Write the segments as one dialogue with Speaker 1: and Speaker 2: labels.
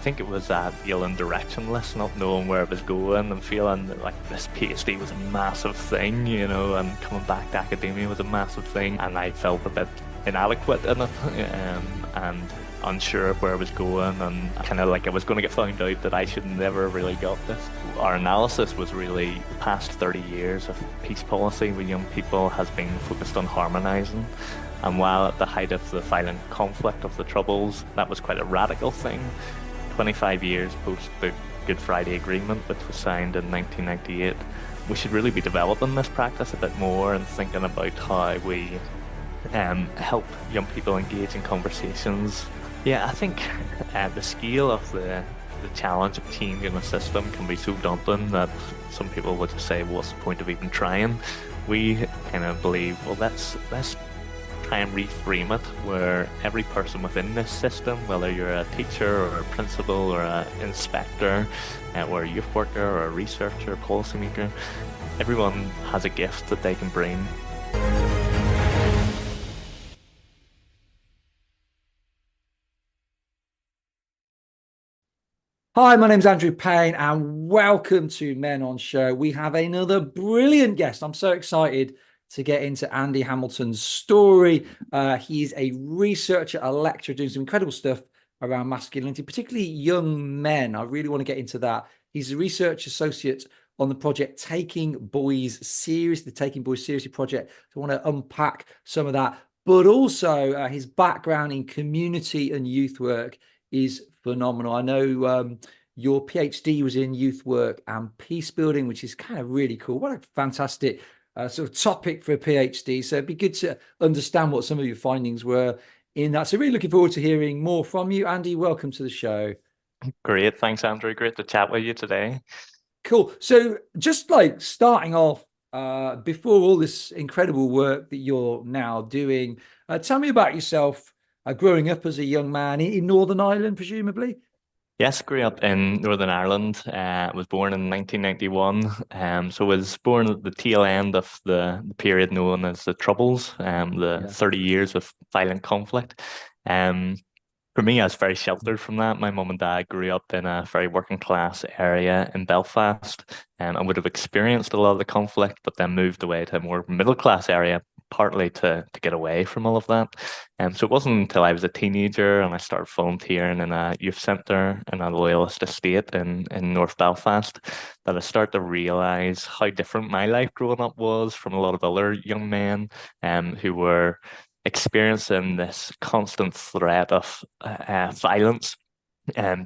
Speaker 1: think it was feeling directionless, not knowing where I was going, and feeling that, like, this PhD was a massive thing, and coming back to academia was a massive thing, and I felt a bit inadequate in it, and unsure of where I was going, and kind of like I was going to get found out that I should never really got this. Our analysis was really the past 30 years of peace policy with young people has been focused on harmonising. And while at the height of the violent conflict of the Troubles, that was quite a radical thing, 25 years post the Good Friday Agreement, which was signed in 1998, we should really be developing this practice a bit more and thinking about how we help young people engage in conversations. Yeah, I think the scale of the challenge of changing a system can be so daunting that some people would just say, well, what's the point of even trying? We kind of believe, well, let's try and reframe it where every person within this system, whether you're a teacher or a principal or an inspector or a youth worker or a researcher, policymaker, everyone has a gift that they can bring.
Speaker 2: Hi, my name's Andrew Payne, and welcome to Men on Show. We have another brilliant guest. I'm so excited to get into Andy Hamilton's story. He's a researcher, a lecturer, doing some incredible stuff around masculinity, particularly young men. I really want to get into that. He's a research associate on the project Taking Boys Seriously, the Taking Boys Seriously project. So I want to unpack some of that, but also his background in community and youth work is phenomenal. I know your PhD was in youth work and peace building, which is kind of really cool. What a fantastic sort of topic for a PhD. So it'd be good to understand what some of your findings were in that. So really looking forward to hearing more from you. Andy, welcome to the show.
Speaker 1: Great, thanks, Andrew. Great to chat with you today.
Speaker 2: Cool. So just like starting off, before all this incredible work that you're now doing, tell me about yourself growing up as a young man in Northern Ireland, presumably.
Speaker 1: Yes, grew up in Northern Ireland. Was born in 1991. So was born at the tail end of the period known as the Troubles, the
Speaker 2: Yeah.
Speaker 1: 30 years of violent conflict. Um, for me, I was very sheltered from that. My mum and dad grew up in a very working class area in Belfast, and I would have experienced a lot of the conflict, but then moved away to a more middle class area, partly to get away from all of that. So it wasn't until I was a teenager and I started volunteering in a youth centre in a loyalist estate in North Belfast that I started to realise how different my life growing up was from a lot of other young men who were experiencing this constant threat of violence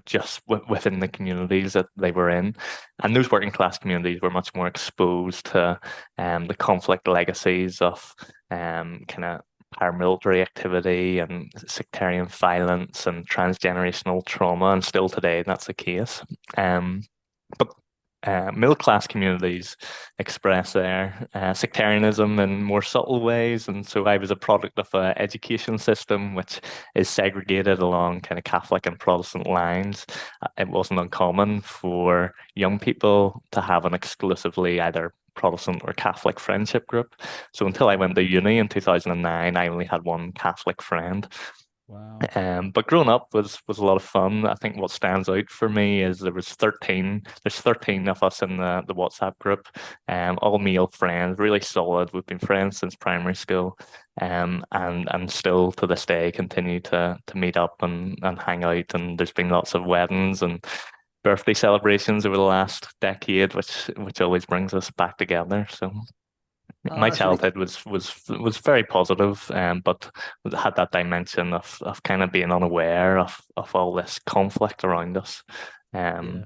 Speaker 1: just within the communities that they were in. And those working class communities were much more exposed to the conflict legacies of kind of paramilitary activity and sectarian violence and transgenerational trauma. And still today, that's the case. But middle class communities express their sectarianism in more subtle ways. And so I was a product of an education system which is segregated along kind of Catholic and Protestant lines. It wasn't uncommon for young people to have an exclusively either Protestant or Catholic friendship group. So until I went to uni in 2009, I only had one Catholic friend.
Speaker 2: Wow.
Speaker 1: But growing up was a lot of fun. I think what stands out for me is there's 13 of us in the WhatsApp group, all male friends, really solid. We've been friends since primary school, and still to this day continue to meet up and hang out. And there's been lots of weddings and birthday celebrations over the last decade, which always brings us back together. So my
Speaker 2: That's really
Speaker 1: childhood was very positive, but had that dimension of kind of being unaware of all this conflict around us.
Speaker 2: yeah.
Speaker 1: Um,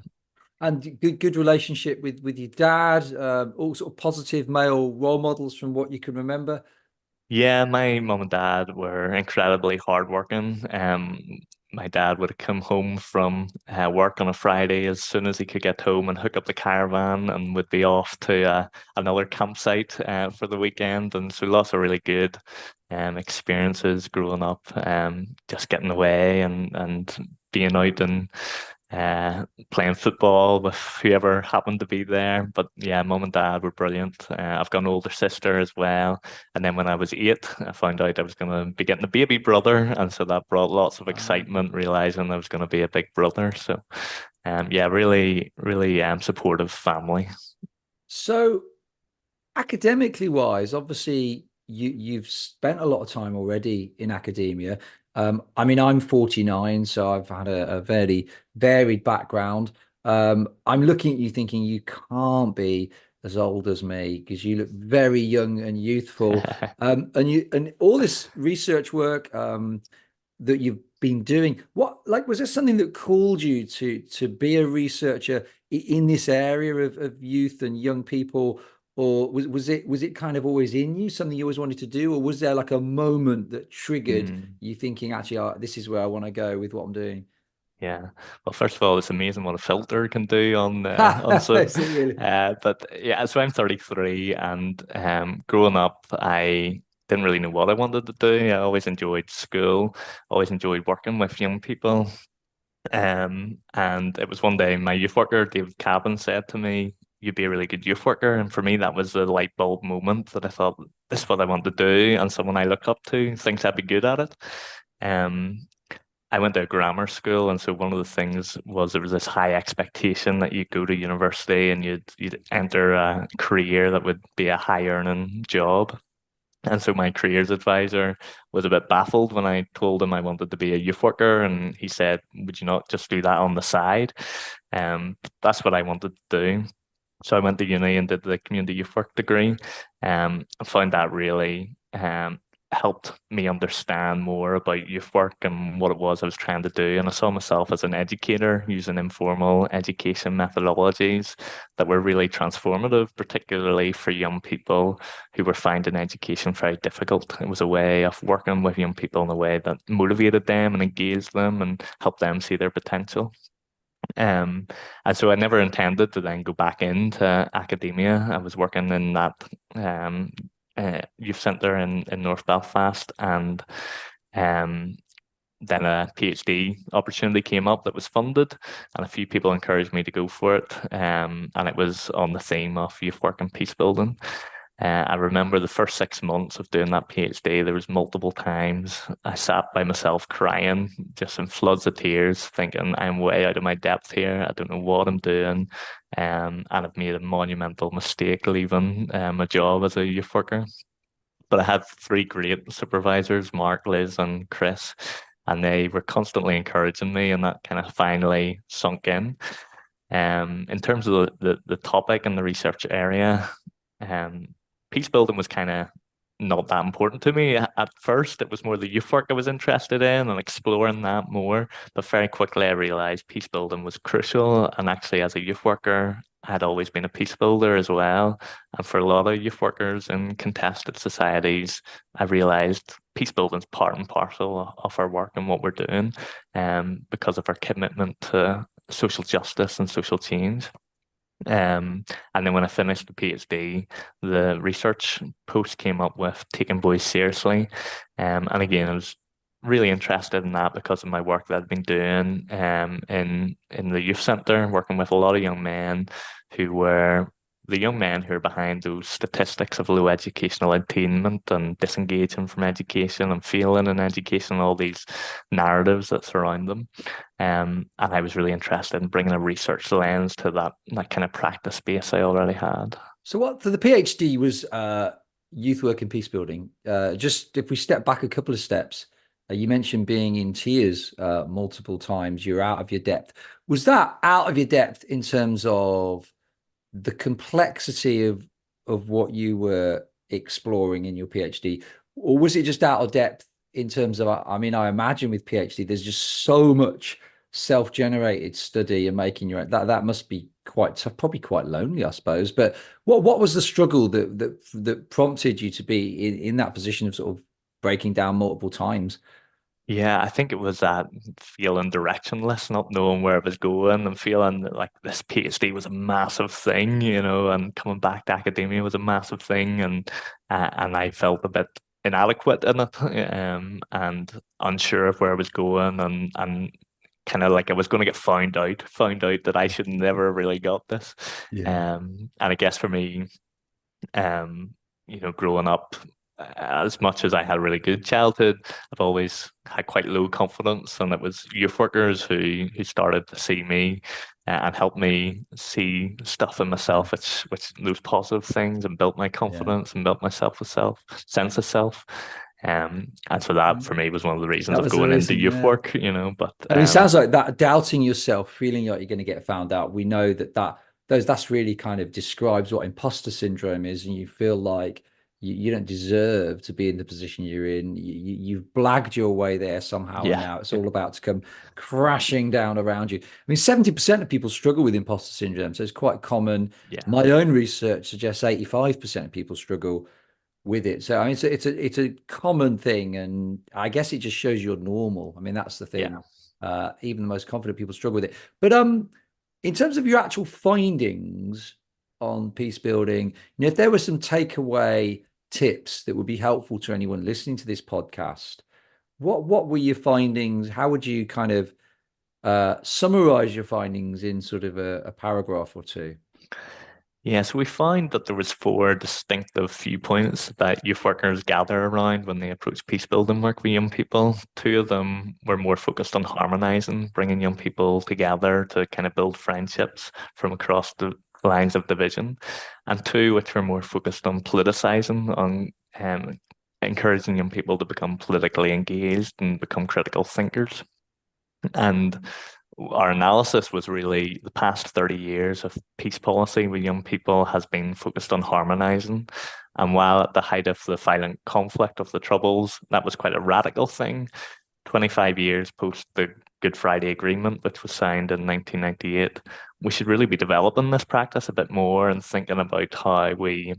Speaker 2: And good relationship with your dad, all sort of positive male role models from what you can remember.
Speaker 1: yeah, my mum and dad were incredibly hardworking. My dad would come home from work on a Friday as soon as he could get home and hook up the caravan and would be off to another campsite for the weekend. And so lots of really good experiences growing up, just getting away and being out and playing football with whoever happened to be there. But yeah, mum and dad were brilliant. I've got an older sister as well. And then when I was 8, I found out I was going to be getting a baby brother. And so that brought lots of excitement, realizing I was going to be a big brother. So yeah, really, really supportive family.
Speaker 2: So academically wise, obviously you've spent a lot of time already in academia. I mean, I'm 49, so I've had a very varied background. I'm looking at you thinking you can't be as old as me because you look very young and youthful. And all this research work that you've been doing, what like was there something that called you to be a researcher in this area of youth and young people? Or was it kind of always in you, something you always wanted to do, or was there like a moment that triggered
Speaker 1: Mm.
Speaker 2: you thinking, actually, this is where I want to go with what I'm doing?
Speaker 1: Yeah. Well, first of all, it's amazing what a filter can do on Zoom.
Speaker 2: Is it really?
Speaker 1: But yeah, so I'm 33, and growing up, I didn't really know what I wanted to do. I always enjoyed school, always enjoyed working with young people. And it was one day my youth worker, David Cabin, said to me, "You'd be a really good youth worker." And for me, that was the light bulb moment that I thought, this is what I want to do, and someone I look up to thinks I'd be good at it. Um, I went to a grammar school, and so one of the things was there was this high expectation that you go to university and you'd enter a career that would be a high earning job. And so my careers advisor was a bit baffled when I told him I wanted to be a youth worker, and he said, "Would you not just do that on the side?" That's what I wanted to do. So I went to uni and did the community youth work degree. I found that really helped me understand more about youth work and what it was I was trying to do. And I saw myself as an educator using informal education methodologies that were really transformative, particularly for young people who were finding education very difficult. It was a way of working with young people in a way that motivated them and engaged them and helped them see their potential. Um, and so I never intended to then go back into academia. I was working in that um, youth centre in North Belfast, and um, then a PhD opportunity came up that was funded, and a few people encouraged me to go for it. And it was on the theme of youth work and peace building. I remember the first 6 months of doing that PhD, there was multiple times I sat by myself crying, just in floods of tears, thinking I'm way out of my depth here. I don't know what I'm doing. And I've made a monumental mistake leaving a job as a youth worker. But I had three great supervisors, Mark, Liz, and Chris, and they were constantly encouraging me, and that kind of finally sunk in. In terms of the topic and the research area, um, peace building was kind of not that important to me at first. It was more the youth work I was interested in and exploring that more. But very quickly, I realized peace building was crucial. And actually, as a youth worker, I had always been a peace builder as well. And for a lot of youth workers in contested societies, I realized peace building is part and parcel of our work and what we're doing, because of our commitment to social justice and social change. And then when I finished the PhD, the research post came up with taking boys seriously. And again, I was really interested in that because of my work that I'd been doing in the youth centre, working with a lot of young men who were the young men who are behind those statistics of low educational attainment and disengaging from education and failing in education, all these narratives that surround them. And I was really interested in bringing a research lens to that kind of practice space I already had.
Speaker 2: So what for the PhD was youth work and peace building. Just if we step back a couple of steps, you mentioned being in tears multiple times. You're out of your depth. Was that out of your depth in terms of the complexity of what you were exploring in your PhD, or was it just out of depth in terms of? I mean, I imagine with PhD, there's just so much self-generated study and making your that must be quite tough, probably quite lonely, I suppose. But what was the struggle that prompted you to be in that position of sort of breaking down multiple times?
Speaker 1: Yeah, I think it was that feeling directionless, not knowing where it was going, and feeling that, like, this PhD was a massive thing, and coming back to academia was a massive thing, and I felt a bit inadequate in it, and unsure of where I was going, and kind of like I was going to get found out that I should never really got this.
Speaker 2: Yeah.
Speaker 1: And I guess for me, um, growing up, as much as I had a really good childhood, I've always had quite low confidence, and it was youth workers who started to see me and helped me see stuff in
Speaker 2: Yeah.
Speaker 1: myself, which those positive things, and built my
Speaker 2: Yeah.
Speaker 1: confidence and built myself a sense of self. And so that for
Speaker 2: Mm.
Speaker 1: me was one of the reasons
Speaker 2: That
Speaker 1: of
Speaker 2: was the
Speaker 1: going into
Speaker 2: reason.
Speaker 1: youth
Speaker 2: Yeah.
Speaker 1: work, but
Speaker 2: I mean, it sounds like that doubting yourself, feeling like you're going to get found out. We know that's really kind of describes what imposter syndrome is, and you feel like you don't deserve to be in the position you're in. You've blagged your way there somehow, and
Speaker 1: yeah,
Speaker 2: now it's
Speaker 1: yeah,
Speaker 2: all about to come crashing down around you. I mean, 70% of people struggle with imposter syndrome, so it's quite common.
Speaker 1: yeah,
Speaker 2: My own research suggests 85% of people struggle with it. So I mean, it's a common thing, and I guess it just shows you're normal. I mean, that's the
Speaker 1: yeah.
Speaker 2: thing. Even the most confident people struggle with it. But in terms of your actual findings on peace building, if there were some takeaway tips that would be helpful to anyone listening to this podcast, what were your findings? How would you kind of summarize your findings in sort of a paragraph or two?
Speaker 1: Yeah, so we found that there was four distinctive viewpoints that youth workers gather around when they approach peace building work with young people. Two of them were more focused on harmonizing, bringing young people together to kind of build friendships from across the lines of division, and two which were more focused on politicizing, on encouraging young people to become politically engaged and become critical thinkers. And our analysis was really the past 30 years of peace policy with young people has been focused on harmonizing. And while at the height of the violent conflict of the Troubles, that was quite a radical thing, 25 years post the Good Friday Agreement, which was signed in 1998, we should really be developing this practice a bit more and thinking about how we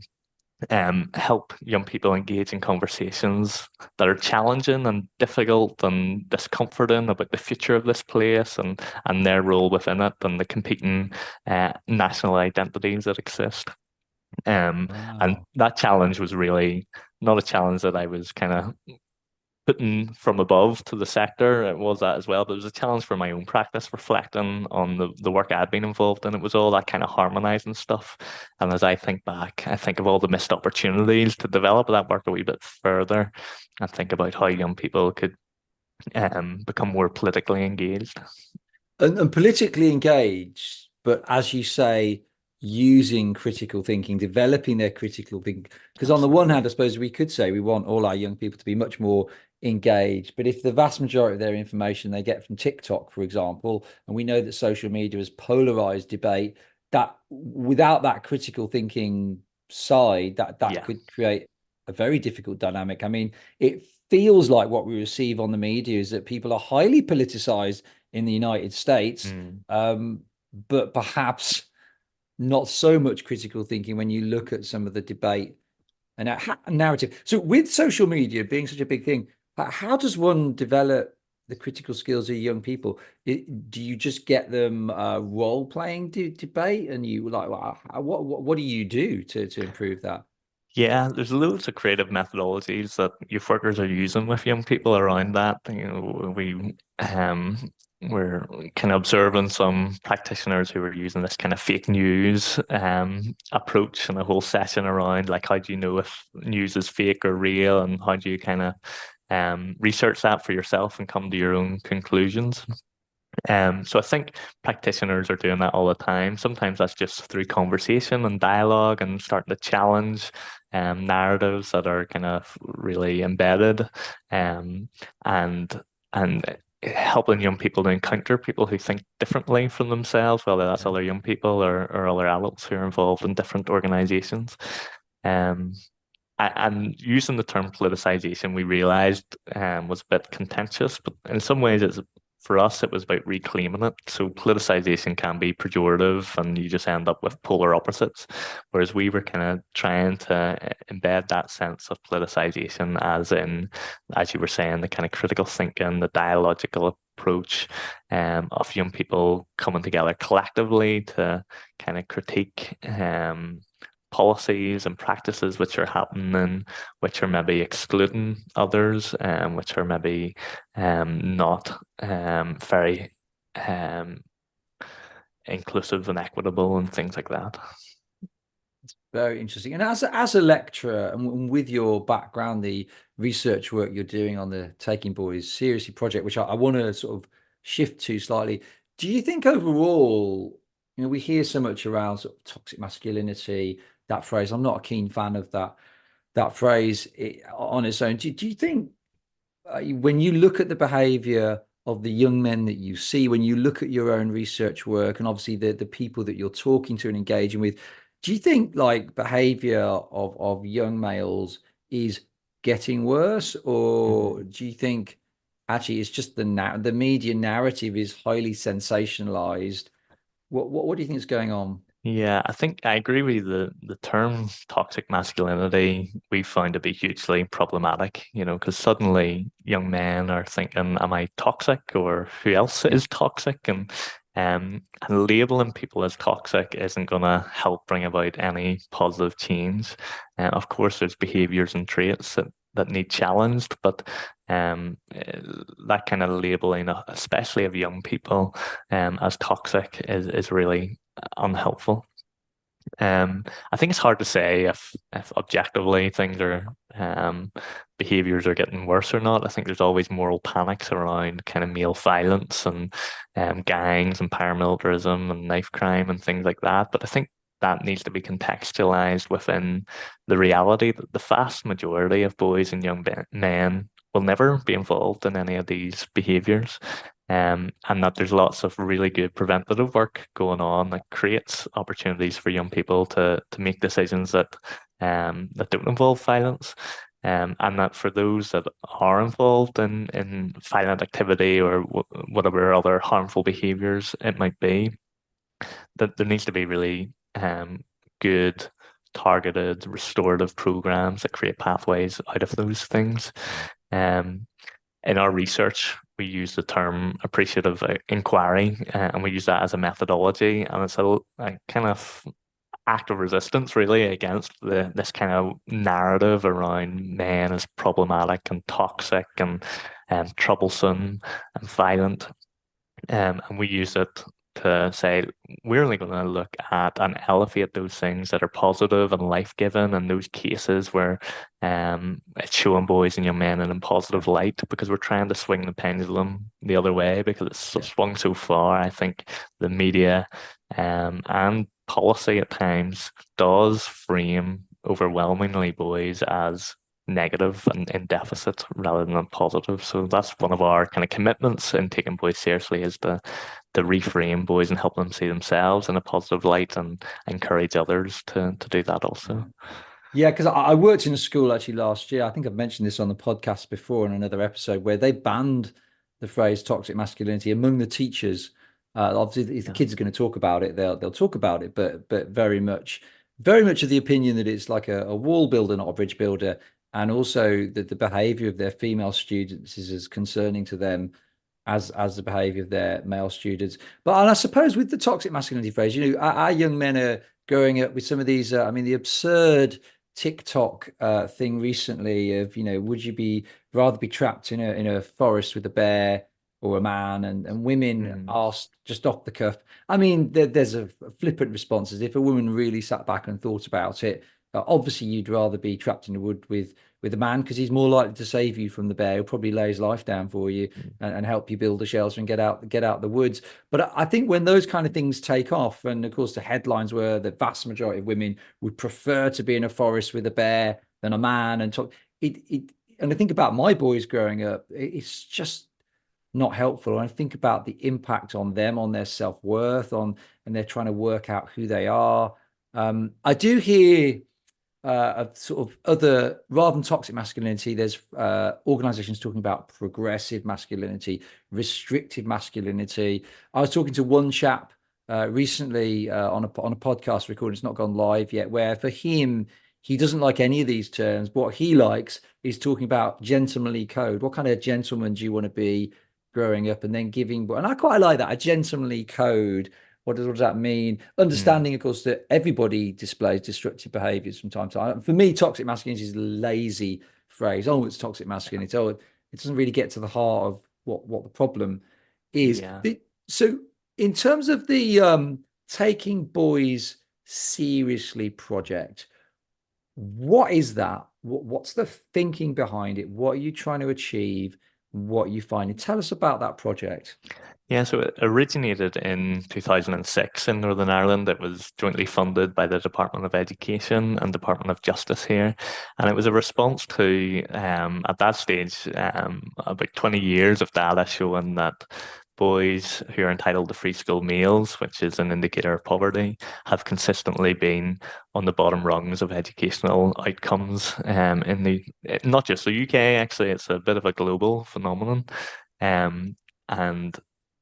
Speaker 1: help young people engage in conversations that are challenging and difficult and discomforting about the future of this place and their role within it and the competing national identities that exist. And
Speaker 2: Wow.
Speaker 1: that challenge was really not a challenge that I was kind of putting from above to the sector. It was that as well, but it was a challenge for my own practice, reflecting on the work I'd been involved in. It was all that kind of harmonizing stuff. And as I think back, I think of all the missed opportunities to develop that work a wee bit further and think about how young people could become more politically engaged.
Speaker 2: And politically engaged, but as you say, using critical thinking, developing their critical thinking. Because on the one
Speaker 1: Absolutely.
Speaker 2: hand, I suppose we could say we want all our young people to be much more engaged. But if the vast majority of their information they get from TikTok, for example, and we know that social media has polarized debate, that without that critical thinking side, that
Speaker 1: Yeah.
Speaker 2: could create a very difficult dynamic. I mean, it feels like what we receive on the media is that people are highly politicized in the United States,
Speaker 1: Mm.
Speaker 2: but perhaps not so much critical thinking when you look at some of the debate and narrative. So, with social media being such a big thing, how does one develop the critical skills of young people? Do you just get them role playing debate, and you like what do you do to improve that?
Speaker 1: Yeah, there's loads of creative methodologies that youth workers are using with young people around that. We're kind of observing some practitioners who are using this kind of fake news approach and a whole session around like how do you know if news is fake or real and how do you kind of research that for yourself and come to your own conclusions. So I think practitioners are doing that all the time. Sometimes that's just through conversation and dialogue and starting to challenge narratives that are kind of really embedded, um, and and helping young people to encounter people who think differently from themselves, whether that's
Speaker 2: Yeah,
Speaker 1: other young people or other adults who are involved in different organizations. Um, and using the term politicization, we realized was a bit contentious, but in some ways, for us, it was about reclaiming it. So politicization can be pejorative, and you just end up with polar opposites. Whereas we were kind of trying to embed that sense of politicization, as in, as you were saying, the kind of critical thinking, the dialogical approach of young people coming together collectively to kind of critique policies and practices which are happening, which are maybe excluding others, which are maybe not very um, inclusive and equitable and things like that.
Speaker 2: Very interesting. And as a lecturer, and with your background, the research work you're doing on the Taking Boys Seriously project, which I want to sort of shift to slightly, do you think overall, we hear so much around sort of toxic masculinity, that phrase. I'm not a keen fan of that phrase on its own. Do you think when you look at the behavior of the young men that you see, when you look at your own research work, and obviously the people that you're talking to and engaging with, do you think like behavior of young males is getting worse, or
Speaker 1: Mhm.
Speaker 2: do you think actually it's just the media narrative is highly sensationalized? What do you think is going on?
Speaker 1: Yeah, I think I agree with you. The term toxic masculinity we found to be hugely problematic, because suddenly young men are thinking, am I toxic or who else
Speaker 2: Yeah,
Speaker 1: is toxic? And labeling people as toxic isn't going to help bring about any positive change. Of course, there's behaviors and traits that need challenged, but that kind of labeling, especially of young people, as toxic is really unhelpful. I think it's hard to say if objectively things are behaviors are getting worse or not. I think there's always moral panics around kind of male violence and gangs and paramilitarism and knife crime and things like that. But I think that needs to be contextualized within the reality that the vast majority of boys and young men will never be involved in any of these behaviors. And that there's lots of really good preventative work going on that creates opportunities for young people to make decisions that don't involve violence. And that for those that are involved in violent activity or whatever other harmful behaviors it might be, that there needs to be really good, targeted, restorative programs that create pathways out of those things. Um, in our research, we use the term appreciative inquiry, and we use that as a methodology, and it's a kind of act of resistance, really, against this kind of narrative around men as problematic and toxic and troublesome and violent. And we use it to say we're only going to look at and elevate those things that are positive and life-giving and those cases where it's showing boys and young men in a positive light, because we're trying to swing the pendulum the other way because it's
Speaker 2: yeah.
Speaker 1: swung so far. I think the media and policy at times does frame overwhelmingly boys as negative and in deficit rather than positive. So that's one of our kind of commitments in taking boys seriously, is to reframe boys and help them see themselves in a positive light and encourage others to do that also.
Speaker 2: Yeah, because I worked in a school actually last year. I think I've mentioned this on the podcast before in another episode where they banned the phrase toxic masculinity among the teachers. Obviously, if the
Speaker 1: Yeah.
Speaker 2: kids are going to talk about it, they'll talk about it, but very much of the opinion that it's like a wall builder, not a bridge builder, and also that the behavior of their female students is as concerning to them as the behavior of their male students. But and I suppose with the toxic masculinity phrase, our young men are growing up with some of these. I mean, the absurd TikTok thing recently of, would you be rather be trapped in a forest with a bear or a man? And women
Speaker 1: Mm.
Speaker 2: asked just off the cuff. I mean, there's a flippant response as if a woman really sat back and thought about it. Obviously, you'd rather be trapped in the wood with a man because he's more likely to save you from the bear. He'll probably lay his life down for you and help you build a shelter and get out the woods. But I think when those kind of things take off, and of course the headlines were the vast majority of women would prefer to be in a forest with a bear than a man, and talk it. And I think about my boys growing up, it's just not helpful. And I think about the impact on them, on their self-worth, and they're trying to work out who they are. I do hear of sort of other rather than toxic masculinity, there's organizations talking about progressive masculinity, restrictive masculinity. I was talking to one chap recently on a podcast recording. It's not gone live yet, where for him he doesn't like any of these terms. What he likes is talking about gentlemanly code. What kind of gentleman do you want to be growing up? And then giving, and I quite like that, a gentlemanly code. What does that mean?
Speaker 1: Mm.
Speaker 2: Understanding, of course, that everybody displays destructive behaviors from time to time. For me, toxic masculinity is a lazy phrase. Oh, it's toxic masculinity. Oh, it doesn't really get to the heart of what the problem is.
Speaker 1: Yeah.
Speaker 2: So, in terms of the taking boys seriously project, what is that? What's the thinking behind it? What are you trying to achieve? What are you finding? Tell us about that project.
Speaker 1: Yeah, so it originated in 2006 in Northern Ireland. It was jointly funded by the Department of Education and Department of Justice here. And it was a response to, at that stage, about 20 years of data showing that boys who are entitled to free school meals, which is an indicator of poverty, have consistently been on the bottom rungs of educational outcomes in not just the UK, actually, it's a bit of a global phenomenon. And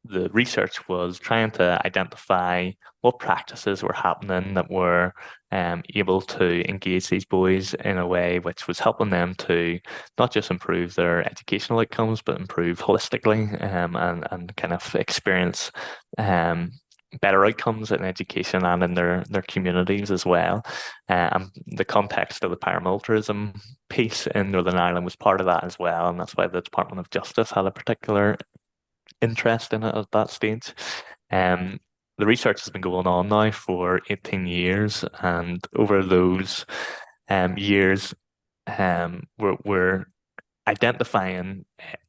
Speaker 1: the research was trying to identify what practices were happening that were able to engage these boys in a way which was helping them to not just improve their educational outcomes, but improve holistically and kind of experience better outcomes in education and in their communities as well. And the context of the paramilitarism piece in Northern Ireland was part of that as well. And that's why the Department of Justice had a particular interest in it at that stage. Um, the research has been going on now for 18 years, and over those years, we're identifying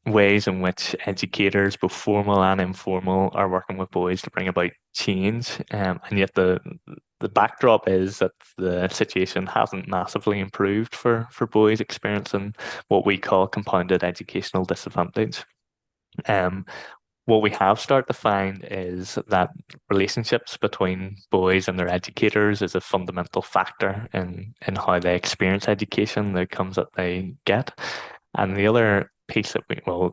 Speaker 1: ways in which educators, both formal and informal, are working with boys to bring about change. And yet the backdrop is that the situation hasn't massively improved for boys experiencing what we call compounded educational disadvantage. Um, what we have started to find is that relationships between boys and their educators is a fundamental factor in how they experience education, the outcomes that they get. And the other piece that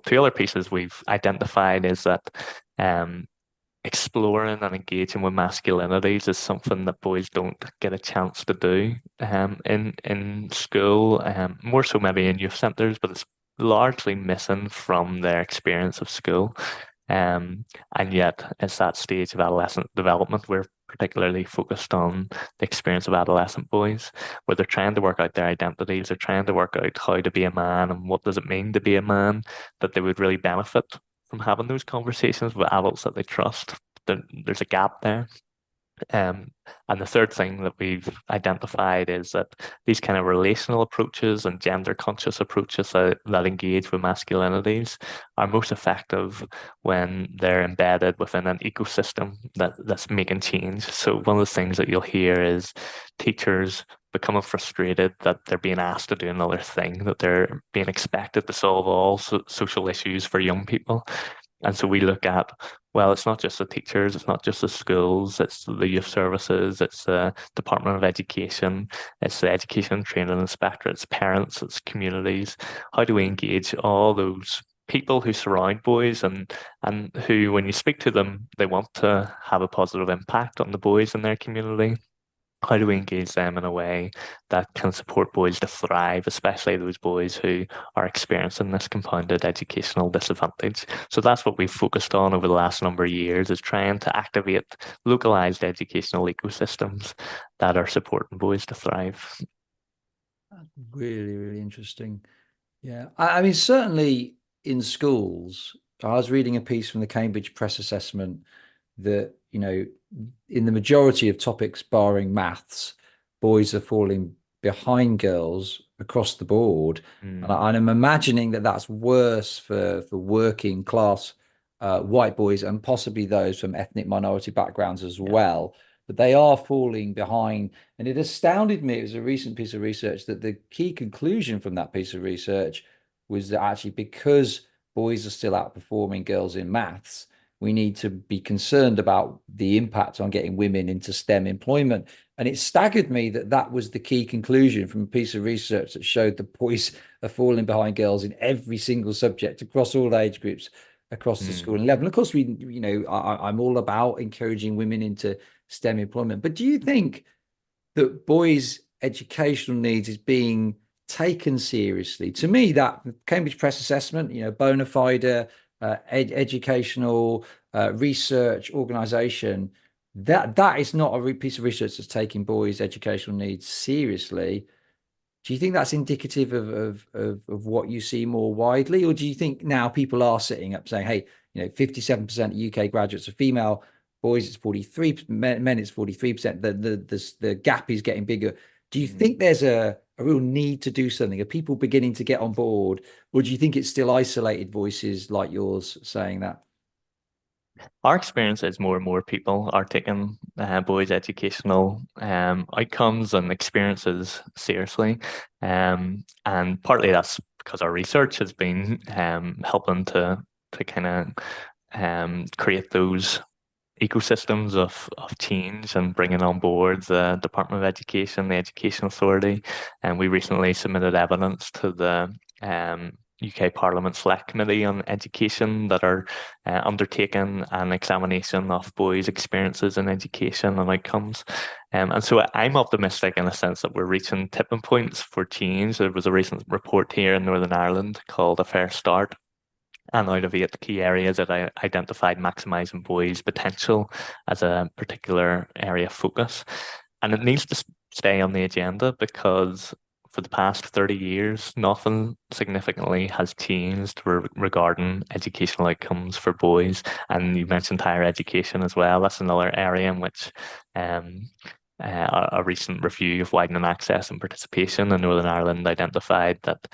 Speaker 1: two other pieces we've identified is that um, exploring and engaging with masculinities is something that boys don't get a chance to do in school, more so maybe in youth centres, but it's largely missing from their experience of school. And yet, it's that stage of adolescent development we're particularly focused on the experience of adolescent boys, where they're trying to work out their identities, they're trying to work out how to be a man and what does it mean to be a man, that they would really benefit from having those conversations with adults that they trust. There's a gap there. Um, and the third thing that we've identified is that these kind of relational approaches and gender conscious approaches that engage with masculinities are most effective when they're embedded within an ecosystem that's making change. So one of the things that you'll hear is teachers becoming frustrated that they're being asked to do another thing, that they're being expected to solve all social issues for young people. And so we look at, well, it's not just the teachers, it's not just the schools, it's the youth services, it's the Department of Education, it's the Education and Training Inspector, it's parents, it's communities. How do we engage all those people who surround boys and who, when you speak to them, they want to have a positive impact on the boys in their community? How do we engage them in a way that can support boys to thrive, especially those boys who are experiencing this compounded educational disadvantage? So that's what we've focused on over the last number of years, is trying to activate localized educational ecosystems that are supporting boys to thrive.
Speaker 2: Really, really interesting. Yeah. I mean, certainly in schools, I was reading a piece from the Cambridge Press Assessment that, in the majority of topics barring maths, boys are falling behind girls across the board. And,
Speaker 1: Mm,
Speaker 2: I'm imagining that that's worse for working class white boys and possibly those from ethnic minority backgrounds as
Speaker 1: yeah.
Speaker 2: well. But they are falling behind. And it astounded me, it was a recent piece of research, that the key conclusion from that piece of research was that actually because boys are still outperforming girls in maths, we need to be concerned about the impact on getting women into STEM employment. And it staggered me that that was the key conclusion from a piece of research that showed that boys are falling behind girls in every single subject across all age groups across the
Speaker 1: Mm.
Speaker 2: schooling level. And of course, I'm all about encouraging women into STEM employment. But do you think that boys' educational needs is being taken seriously? To me, that Cambridge Press Assessment, bona fide educational research organization, that is not a piece of research that's taking boys' educational needs seriously. Do you think that's indicative of what you see more widely, or do you think now people are sitting up saying, "Hey, 57% of UK graduates are female, boys it's 43, men it's 43%. The gap is getting bigger." Do you
Speaker 1: Mm.
Speaker 2: think there's a real need to do something? Are people beginning to get on board, or do you think it's still isolated voices like yours saying that?
Speaker 1: Our experience is more and more people are taking boys' educational outcomes and experiences seriously. And partly that's because our research has been helping to kind of create those ecosystems of change and bringing on board the Department of Education, the Education Authority. And we recently submitted evidence to the UK Parliament Select Committee on Education that are undertaking an examination of boys' experiences in education and outcomes. And so I'm optimistic in the sense that we're reaching tipping points for change. There was a recent report here in Northern Ireland called A Fair Start, and out of 8 key areas that I identified maximizing boys' potential as a particular area of focus. And it needs to stay on the agenda because for the past 30 years, nothing significantly has changed regarding educational outcomes for boys. And you mentioned higher education as well. That's another area in which um, a recent review of widening access and participation in Northern Ireland identified that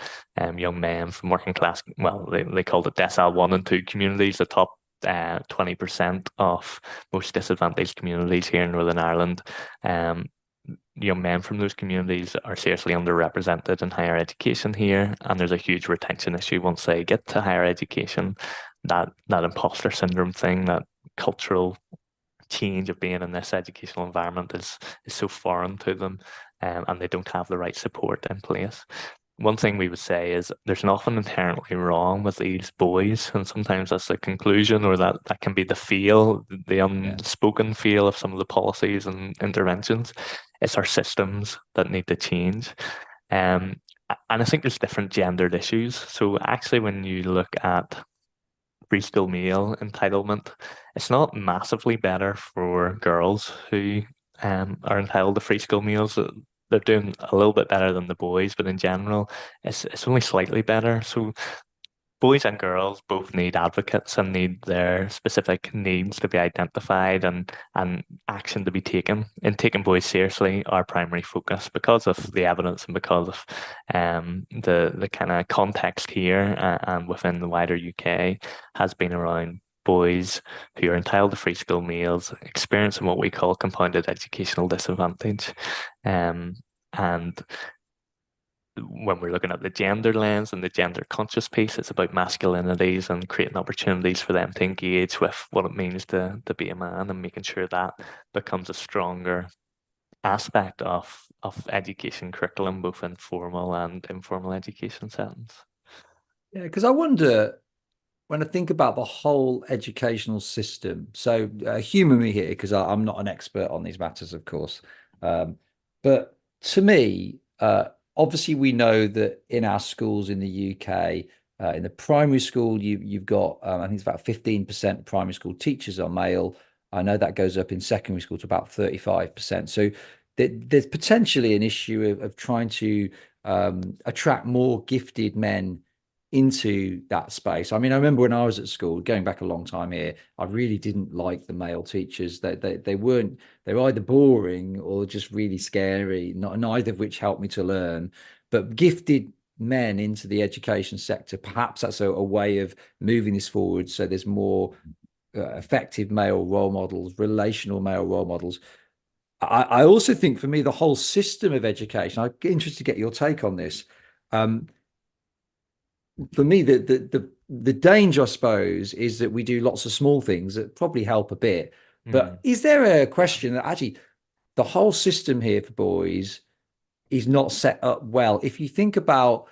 Speaker 1: young men from working class, well, they called it decile 1 and 2 communities, the top 20% of most disadvantaged communities here in Northern Ireland. Young men from those communities are seriously underrepresented in higher education here, and there's a huge retention issue once they get to higher education. That imposter syndrome thing, that cultural change of being in this educational environment is so foreign to them, and they don't have the right support in place. One thing we would say is there's nothing inherently wrong with these boys, and sometimes that's the conclusion, or that can be the feel, the
Speaker 2: Yeah.
Speaker 1: unspoken feel of some of the policies and interventions. It's our systems that need to change. Um, and I think there's different gendered issues. So actually, when you look at free school meal entitlement, it's not massively better for girls who are entitled to free school meals. They're doing a little bit better than the boys, but in general, it's only slightly better. So boys and girls both need advocates and need their specific needs to be identified and action to be taken. In taking boys seriously, our primary focus, because of the evidence and because of the kind of context here and within the wider UK, has been around boys who are entitled to free school meals, experiencing what we call compounded educational disadvantage. And when we're looking at the gender lens and the gender conscious piece, it's about masculinities and creating opportunities for them to engage with what it means to be a man, and making sure that becomes a stronger aspect of education curriculum, both in formal and informal education settings.
Speaker 2: Yeah, because I wonder when I think about the whole educational system. So humor me here because I'm not an expert on these matters, of course. Um, but to me, obviously, we know that in our schools in the UK, in the primary school, you've got I think it's about 15% of primary school teachers are male. I know that goes up in secondary school to about 35%. So there's potentially an issue of trying to attract more gifted men into that space. I mean, I remember when I was at school, going back a long time here, I really didn't like the male teachers. They weren't, they were either boring or just really scary, neither of which helped me to learn. But gifted men into the education sector, perhaps that's a way of moving this forward. So there's more effective male role models, relational male role models. I also think for me, the whole system of education, I'm interested to get your take on this. Um, for me, the danger, I suppose, is that we do lots of small things that probably help a bit.
Speaker 1: Mm,
Speaker 2: But is there a question that actually the whole system here for boys is not set up well? If you think about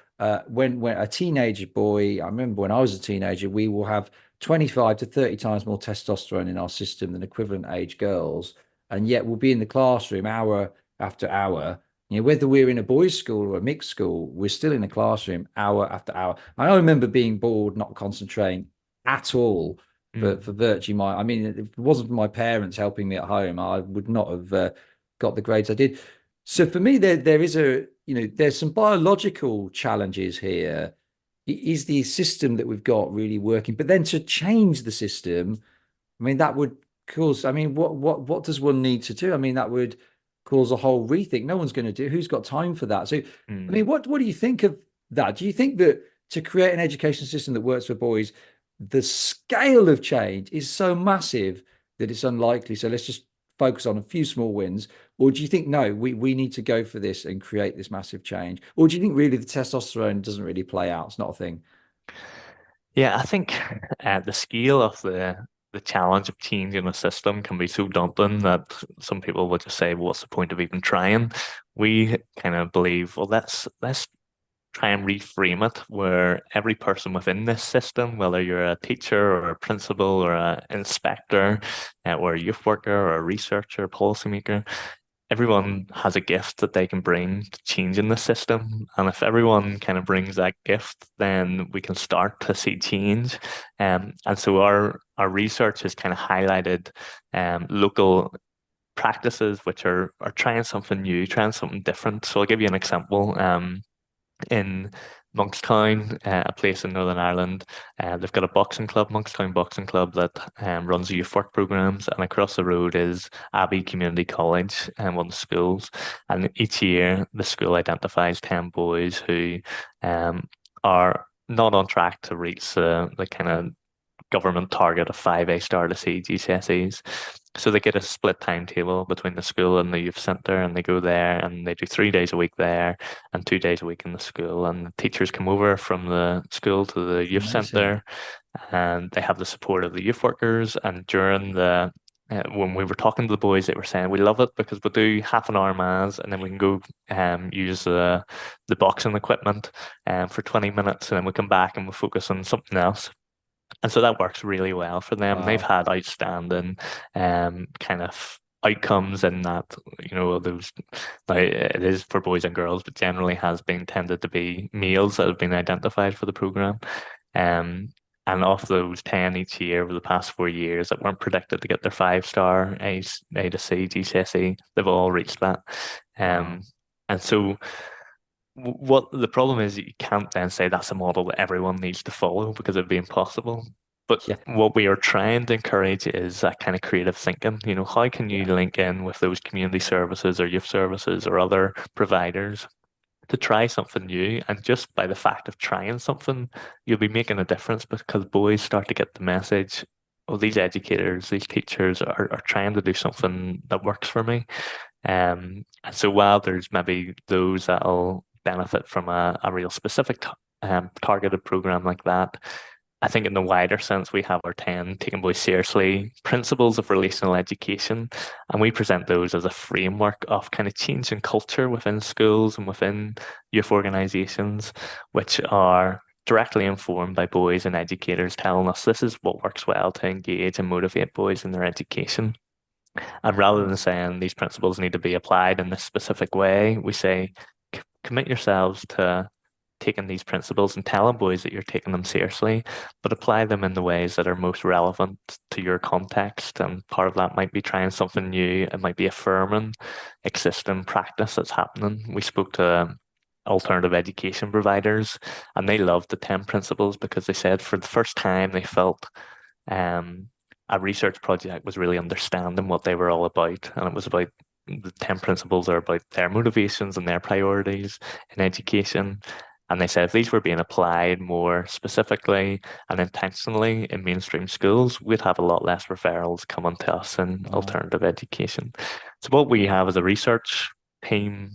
Speaker 2: when a teenager boy, I remember when I was a teenager, we will have 25 to 30 times more testosterone in our system than equivalent age girls, and yet we'll be in the classroom hour after hour. Whether we're in a boys' school or a mixed school, we're still in the classroom hour after hour. I remember being bored, not concentrating at all for
Speaker 1: mm.
Speaker 2: virtue my. I mean, if it wasn't for my parents helping me at home, I would not have got the grades I did. So for me, there is there's some biological challenges here. Is the system that we've got really working? But then to change the system, I mean, that would cause, I mean, what does one need to do? I mean, that would cause a whole rethink. No one's going to do, who's got time for that? So, I
Speaker 1: Mm.
Speaker 2: mean, what do you think of that? Do you think that to create an education system that works for boys, the scale of change is so massive that it's unlikely? So let's just focus on a few small wins. Or do you think, no, we need to go for this and create this massive change? Or do you think really the testosterone doesn't really play out? It's not a thing.
Speaker 1: Yeah, I think the scale of the challenge of changing a system can be so daunting that some people will just say, well, "What's the point of even trying?" We kind of believe, well, let's try and reframe it where every person within this system, whether you're a teacher or a principal or an inspector or a youth worker or a researcher, policymaker, everyone has a gift that they can bring to changing the system. And if everyone kind of brings that gift, then we can start to see change. And so our research has kind of highlighted local practices which are trying something new, trying something different. So I'll give you an example. In Monkstown, a place in Northern Ireland. They've got a boxing club, Monkstown Boxing Club, that runs youth work programs. And across the road is Abbey Community College, one of the schools. And each year, the school identifies 10 boys who are not on track to reach the kind of government target of 5 A-star to C GCSEs. So they get a split timetable between the school and the youth centre, and they go there and they do 3 days a week there and 2 days a week in the school. And the teachers come over from the school to the youth
Speaker 2: Amazing.
Speaker 1: centre, and they have the support of the youth workers. And during the when we were talking to the boys, they were saying we love it because we do half an hour maths and then we can go use the boxing equipment for 20 minutes, and then we come back and we focus on something else. And so that works really well for them. They've
Speaker 2: Wow.
Speaker 1: had outstanding kind of outcomes in that, those now it is for boys and girls, but generally has been tended to be males that have been identified for the program. Um, and of those 10 each year over the past 4 years that weren't predicted to get their 5-star A to C GCSE, they've all reached that.
Speaker 2: Wow.
Speaker 1: Um, and so what the problem is, you can't then say that's a model that everyone needs to follow because it'd be impossible. But
Speaker 2: Yeah.
Speaker 1: what we are trying to encourage is that kind of creative thinking. How can you
Speaker 2: Yeah.
Speaker 1: link in with those community services or youth services or other providers to try something new? And just by the fact of trying something, you'll be making a difference because boys start to get the message, oh, these educators, these teachers are trying to do something that works for me. And so while there's maybe those that'll benefit from a real specific targeted program like that, I think in the wider sense, we have our 10 taking boys seriously principles of relational education, and we present those as a framework of kind of changing culture within schools and within youth organizations, which are directly informed by boys and educators telling us this is what works well to engage and motivate boys in their education. And rather than saying these principles need to be applied in this specific way, we say commit yourselves to taking these principles and telling boys that you're taking them seriously, but apply them in the ways that are most relevant to your context. And part of that might be trying something new. It might be affirming existing practice that's happening. We spoke to alternative education providers, and they loved the 10 principles because they said for the first time they felt um, a research project was really understanding what they were all about. And it was about the 10 principles are about their motivations and their priorities in education. And they said if these were being applied more specifically and intentionally in mainstream schools, we'd have a lot less referrals coming to us in
Speaker 2: Wow.
Speaker 1: alternative education. So what we have as a research team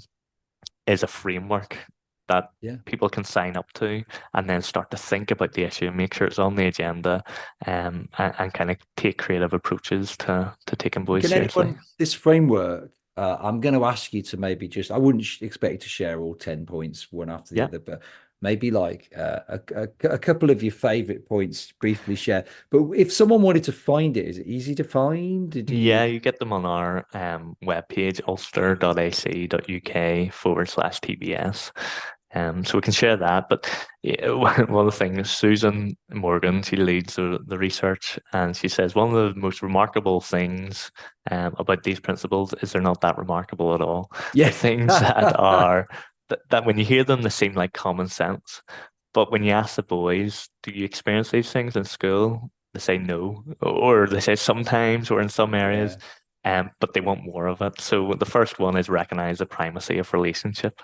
Speaker 1: is a framework that
Speaker 2: Yeah.
Speaker 1: people can sign up to and then start to think about the issue and make sure it's on the agenda, and kind of take creative approaches to taking boys
Speaker 2: Can
Speaker 1: seriously.
Speaker 2: anyone, this framework, I'm going to ask you to maybe just, I wouldn't expect you to share all 10 points one after the
Speaker 1: Yeah.
Speaker 2: other, but maybe like a couple of your favorite points briefly share. But if someone wanted to find it, is it easy to find? Did
Speaker 1: Yeah,
Speaker 2: you?
Speaker 1: you get them on our webpage, ulster.ac.uk/TBS. So we can share that. But yeah, one of the things, Susan Morgan, she leads the research, and she says one of the most remarkable things about these principles is they're not that remarkable at all. They're
Speaker 2: Yeah.
Speaker 1: things that when you hear them, they seem like common sense. But when you ask the boys, do you experience these things in school? They say no, or they say sometimes or in some areas.
Speaker 2: Yeah.
Speaker 1: But they want more of it. So the first one is recognize the primacy of relationship.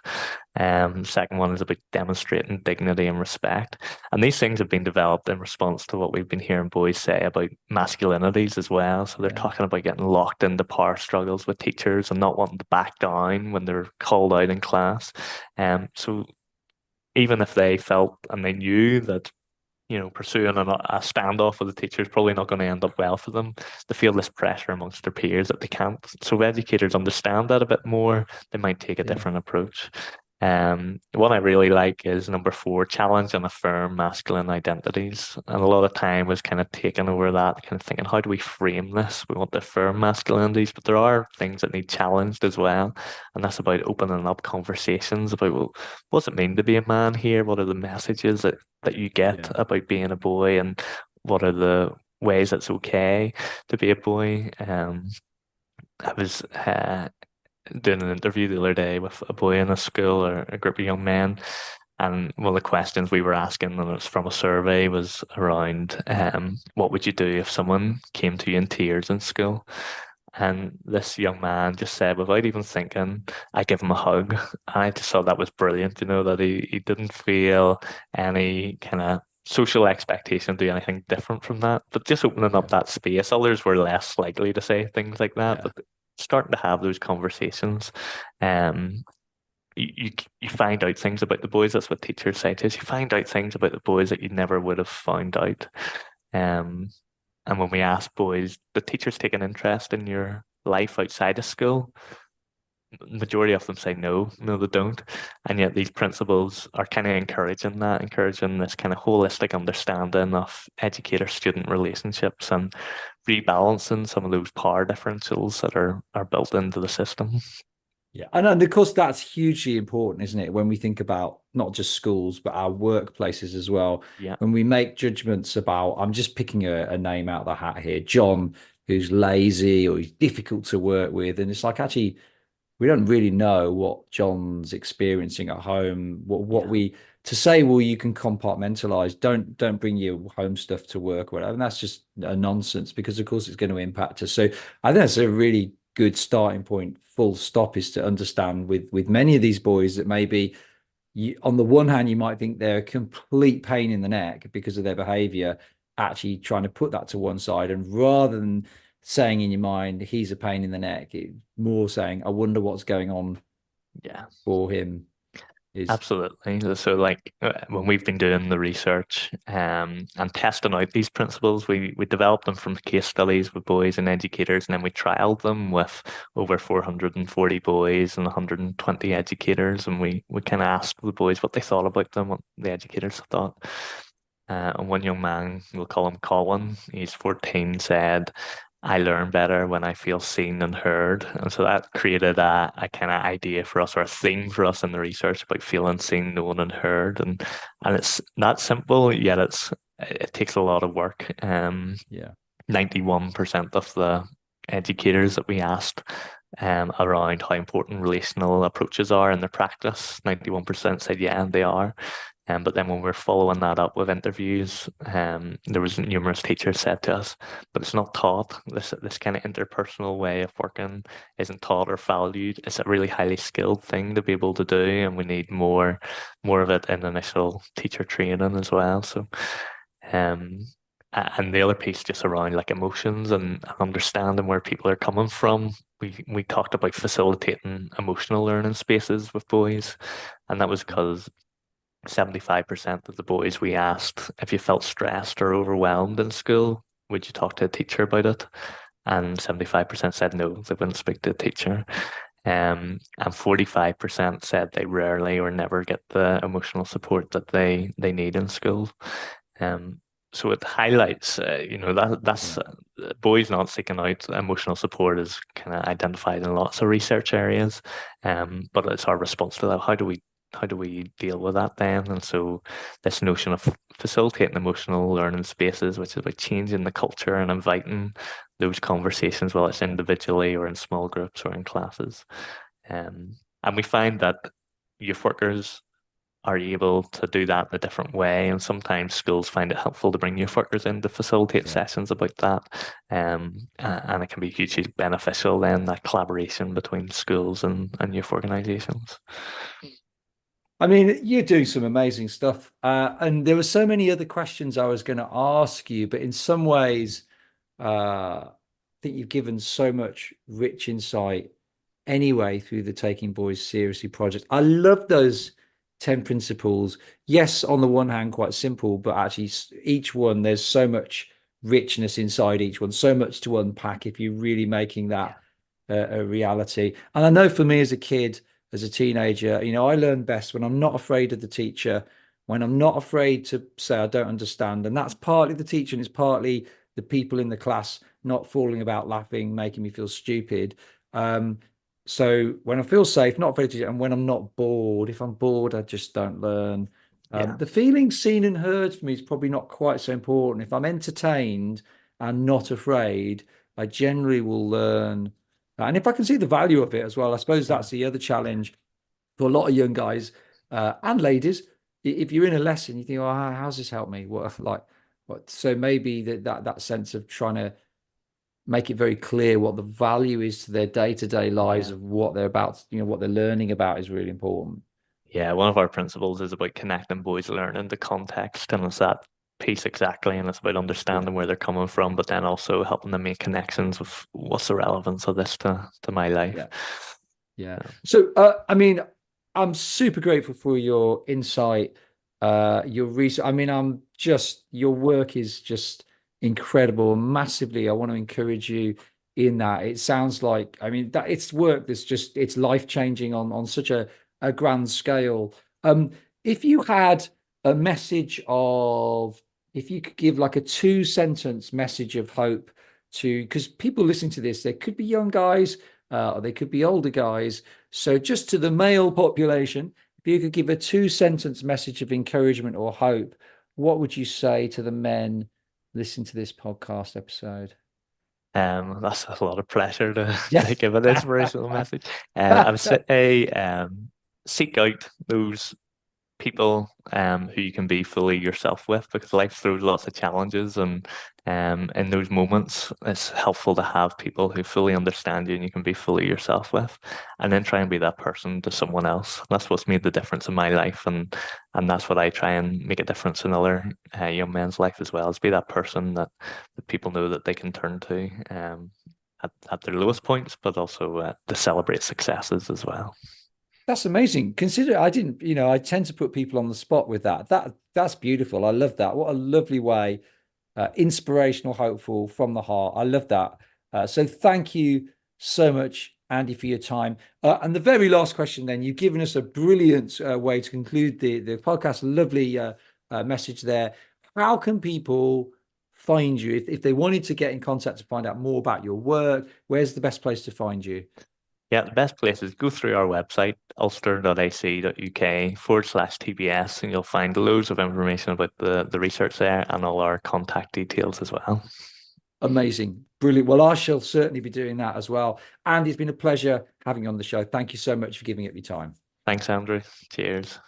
Speaker 1: Second one is about demonstrating dignity and respect. And these things have been developed in response to what we've been hearing boys say about masculinities as well. So they're
Speaker 2: Yeah.
Speaker 1: talking about getting locked into power struggles with teachers and not wanting to back down when they're called out in class. So even if they felt and they knew that pursuing a standoff with the teacher is probably not going to end up well for them. They feel this pressure amongst their peers that they can't. So if educators understand that a bit more, they might take a
Speaker 2: Yeah.
Speaker 1: different approach. What I really like is number 4, challenge and affirm masculine identities. And a lot of time was kind of taken over that, kind of thinking, how do we frame this? We want to affirm masculinities, but there are things that need challenged as well. And that's about opening up conversations about, well, what does it mean to be a man here? What are the messages that you get
Speaker 2: Yeah.
Speaker 1: about being a boy, and what are the ways it's okay to be a boy? I was doing an interview the other day with a boy in a school or a group of young men. And one of the questions we were asking, and it's from a survey, was around what would you do if someone came to you in tears in school? And this young man just said, without even thinking, I give him a hug. I just thought that was brilliant, that he didn't feel any kind of social expectation to do anything different from that, but just opening up
Speaker 2: Yeah.
Speaker 1: that space. Others were less likely to say things like that,
Speaker 2: Yeah.
Speaker 1: but starting to have those conversations, um, you find out things about the boys. That's what teachers say to us. You find out things about the boys that you never would have found out. Um, and when we ask boys, the teachers take an interest in your life outside of school, majority of them say no, no, they don't. And yet these principles are kind of encouraging this kind of holistic understanding of educator-student relationships and rebalancing some of those power differentials that are built into the system.
Speaker 2: Yeah. And of course, that's hugely important, isn't it? When we think about not just schools, but our workplaces as well.
Speaker 1: Yeah,
Speaker 2: When we make judgments about, I'm just picking a name out of the hat here, John, who's lazy or he's difficult to work with. And it's like, actually, we don't really know what John's experiencing at home. What
Speaker 1: yeah,
Speaker 2: we to say, well, you can compartmentalize. Don't bring your home stuff to work or whatever. And that's just a nonsense because of course it's going to impact us. So I think that's a really good starting point, full stop, is to understand with many of these boys that maybe on the one hand, you might think they're a complete pain in the neck because of their behavior, actually trying to put that to one side. And rather than saying in your mind, he's a pain in the neck, more saying, I wonder what's going on
Speaker 1: yeah.
Speaker 2: for him is,
Speaker 1: Absolutely. So, like when we've been doing the research and testing out these principles, we developed them from case studies with boys and educators, and then we trialed them with over 440 boys and 120 educators, and we kind of asked the boys what they thought about them, what the educators thought. And one young man, we'll call him Colin, he's 14, said, I learn better when I feel seen and heard. And so that created a kind of idea for us, or a theme for us in the research about feeling seen, known, and heard. And it's not simple, yet it takes a lot of work.
Speaker 2: yeah,
Speaker 1: 91% of the educators that we asked around how important relational approaches are in their practice, 91% said yeah, they are. But then when we're following that up with interviews, there was numerous teachers said to us, but it's not taught. This kind of interpersonal way of working isn't taught or valued. It's a really highly skilled thing to be able to do, and we need more of it in initial teacher training as well. So, um, and the other piece just around like emotions and understanding where people are coming from. We talked about facilitating emotional learning spaces with boys, and that was because 75% of the boys we asked, if you felt stressed or overwhelmed in school, would you talk to a teacher about it? And 75% said no, they wouldn't speak to a teacher. And 45% said they rarely or never get the emotional support that they need in school. Um, so it highlights, that's
Speaker 2: yeah,
Speaker 1: boys not seeking out emotional support is kind of identified in lots of research areas. But it's our response to that. how do we deal with that then? And so this notion of facilitating emotional learning spaces, which is about changing the culture and inviting those conversations, whether it's individually or in small groups or in classes. And we find that youth workers are able to do that in a different way. And sometimes schools find it helpful to bring youth workers in to facilitate sessions about that. And it can be hugely beneficial then, that collaboration between schools and youth organisations.
Speaker 2: I mean, you're doing some amazing stuff. And there were so many other questions I was going to ask you, but in some ways, I think you've given so much rich insight anyway through the Taking Boys Seriously project. I love those 10 principles. Yes, on the one hand, quite simple, but actually each one, there's so much richness inside each one, so much to unpack if you're really making that a reality. And I know for me as a kid, as a teenager, I learn best when I'm not afraid of the teacher, when I'm not afraid to say I don't understand. And that's partly the teacher and it's partly the people in the class not falling about laughing, making me feel stupid. So when I feel safe, not afraid to, and when I'm not bored, if I'm bored, I just don't learn. The feeling seen and heard for me is probably not quite so important. If I'm entertained and not afraid, I generally will learn. And if I can see the value of it as well, I suppose that's the other challenge for a lot of young guys and ladies. If you're in a lesson, you think, "Oh, how's this help me?" What? So maybe that sense of trying to make it very clear what the value is to their day-to-day lives of what they're about, what they're learning about is really important.
Speaker 1: Yeah, one of our principles is about connecting boys' learning to context, and it's that piece exactly, and it's about understanding where they're coming from, but then also helping them make connections with what's the relevance of this to my life.
Speaker 2: Yeah. So, I mean, I'm super grateful for your insight, your research. I mean, your work is just incredible, massively. I want to encourage you in that. It sounds like, I mean, that it's work that's just, it's life-changing on such a grand scale. If you had a message of, if you could give like a 2-sentence message of hope to, because people listening to this, there could be young guys, or they could be older guys. So just to the male population, if you could give a 2-sentence message of encouragement or hope, what would you say to the men listening to this podcast episode?
Speaker 1: That's a lot of pressure to,
Speaker 2: Yeah.
Speaker 1: to give an inspirational message. I would say seek out those people who you can be fully yourself with, because life throws lots of challenges, and in those moments it's helpful to have people who fully understand you and you can be fully yourself with, and then try and be that person to someone else. That's what's made the difference in my life, and that's what I try and make a difference in other young men's life as well, is be that person that people know that they can turn to at their lowest points, but also to celebrate successes as well.
Speaker 2: That's amazing. Consider I didn't, I tend to put people on the spot with that. That's beautiful. I love that. What a lovely way. Inspirational, hopeful from the heart. I love that. So thank you so much, Andy, for your time. And the very last question, then, you've given us a brilliant way to conclude the podcast. Lovely message there. How can people find you if they wanted to get in contact to find out more about your work? Where's the best place to find you?
Speaker 1: Yeah, the best place is go through our website, ulster.ac.uk/TBS, and you'll find loads of information about the research there and all our contact details as well.
Speaker 2: Amazing. Brilliant. Well, I shall certainly be doing that as well. And it's been a pleasure having you on the show. Thank you so much for giving it me time.
Speaker 1: Thanks, Andrew. Cheers.